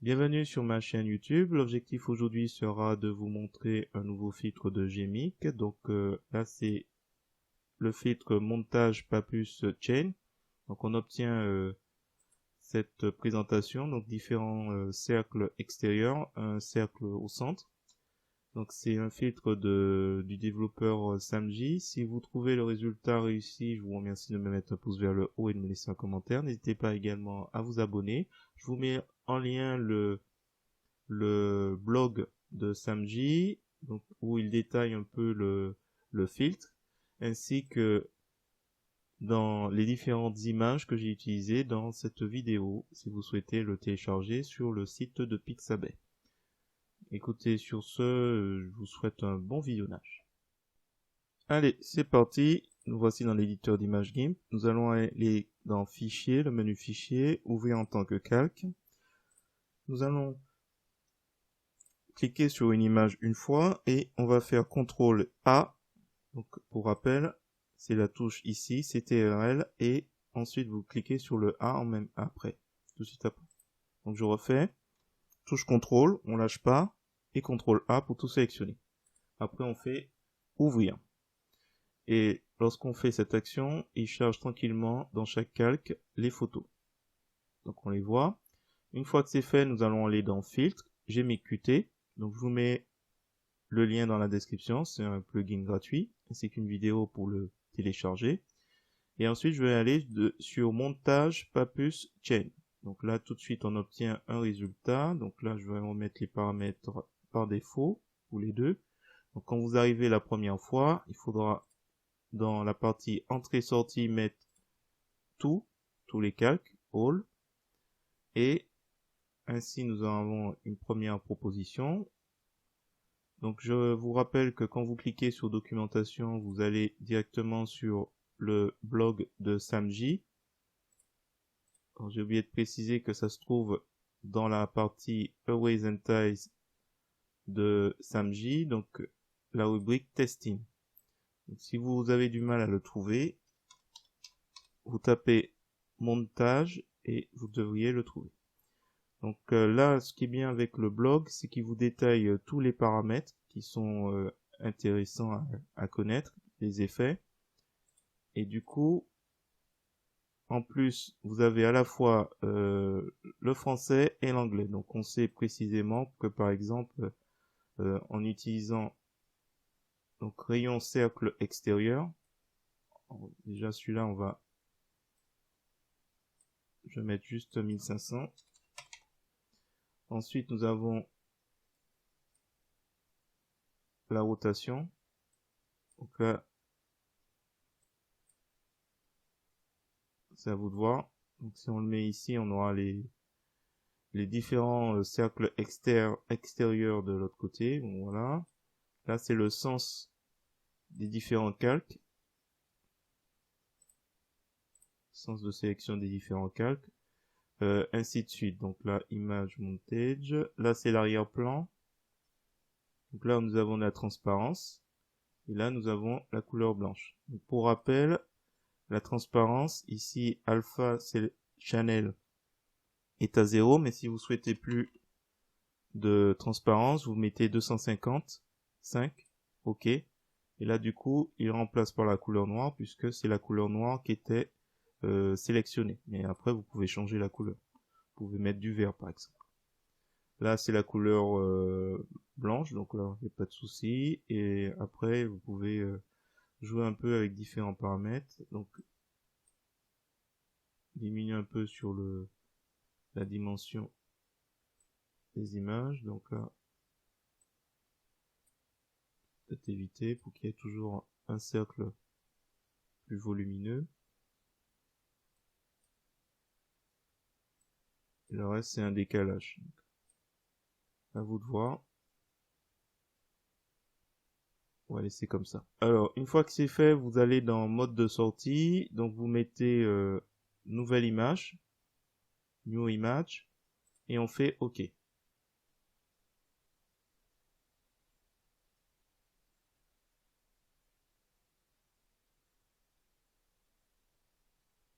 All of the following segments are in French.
Bienvenue sur ma chaîne YouTube. L'objectif aujourd'hui sera de vous montrer un nouveau filtre de Gmic. Donc là c'est le filtre montage Papus Chain. Donc on obtient cette présentation, donc différents cercles extérieurs, un cercle au centre. Donc c'est un filtre du développeur Samji. Si vous trouvez le résultat réussi, je vous remercie de me mettre un pouce vers le haut et de me laisser un commentaire. N'hésitez pas également à vous abonner. Je vous mets en lien le blog de Samji, donc où il détaille un peu le filtre, ainsi que dans les différentes images que j'ai utilisées dans cette vidéo, si vous souhaitez le télécharger sur le site de Pixabay. Écoutez, sur ce, je vous souhaite un bon visionnage. Allez, c'est parti. Nous voici dans l'éditeur d'image GIMP. Nous allons aller dans Fichier, le menu Fichier, ouvrir en tant que calque. Nous allons cliquer sur une image une fois et on va faire CTRL A. Donc pour rappel, c'est la touche ici, CTRL, et ensuite vous cliquez sur le A en même après, tout de suite après. Donc je refais, touche CTRL, on lâche pas, et CTRL A pour tout sélectionner. Après on fait ouvrir. Et lorsqu'on fait cette action, il charge tranquillement dans chaque calque les photos. Donc on les voit. Une fois que c'est fait, nous allons aller dans Filtre, Gmic Qt. Donc je vous mets le lien dans la description, c'est un plugin gratuit, ainsi qu'une vidéo pour le télécharger. Et ensuite, je vais aller sur Montage Papus Chain. Donc là, tout de suite, on obtient un résultat. Donc là, je vais remettre les paramètres par défaut, pour les deux. Donc quand vous arrivez la première fois, il faudra, dans la partie entrée-sortie, mettre tous les calques, all. Et ainsi, nous avons une première proposition. Donc je vous rappelle que quand vous cliquez sur documentation, vous allez directement sur le blog de Samji. J'ai oublié de préciser que ça se trouve dans la partie Arrays and Ties de Samji, donc la rubrique Testing. Donc, si vous avez du mal à le trouver, vous tapez montage et vous devriez le trouver. Donc là, ce qui est bien avec le blog, c'est qu'il vous détaille tous les paramètres qui sont intéressants à connaître, les effets. Et du coup, en plus, vous avez à la fois le français et l'anglais. Donc on sait précisément que par exemple, en utilisant donc rayon cercle extérieur, déjà celui-là, je vais mettre juste 1500. Ensuite, nous avons la rotation. Donc là, c'est à vous de voir. Donc si on le met ici, on aura les différents cercles extérieurs de l'autre côté. Bon, voilà. Là, c'est le sens des différents calques. Sens de sélection des différents calques. Ainsi de suite. Donc là, image montage. Là, c'est l'arrière-plan. Donc là, nous avons la transparence. Et là, nous avons la couleur blanche. Donc, pour rappel, la transparence, ici, alpha, c'est channel, est à 0. Mais si vous souhaitez plus de transparence, vous mettez 250, 5, OK. Et là, du coup, il remplace par la couleur noire, puisque c'est la couleur noire qui était sélectionnée. Mais après, vous pouvez changer la couleur. Vous pouvez mettre du vert, par exemple. Là, c'est la couleur blanche, donc là, il n'y a pas de souci. Et après, vous pouvez jouer un peu avec différents paramètres. Donc, diminuer un peu sur la dimension des images. Donc là, peut-être éviter pour qu'il y ait toujours un cercle plus volumineux. Et le reste, c'est un décalage. Donc, à vous de voir. On va laisser comme ça. Alors, une fois que c'est fait, vous allez dans mode de sortie. Donc, vous mettez nouvelle image, new image, et on fait OK.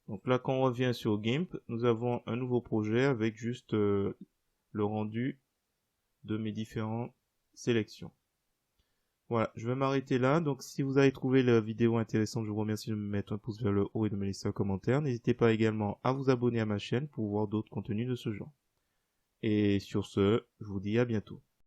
Donc là, quand on revient sur GIMP, nous avons un nouveau projet avec juste le rendu de mes différentes sélections. Voilà, je vais m'arrêter là. Donc si vous avez trouvé la vidéo intéressante, je vous remercie de me mettre un pouce vers le haut et de me laisser un commentaire. N'hésitez pas également à vous abonner à ma chaîne pour voir d'autres contenus de ce genre. Et sur ce, je vous dis à bientôt.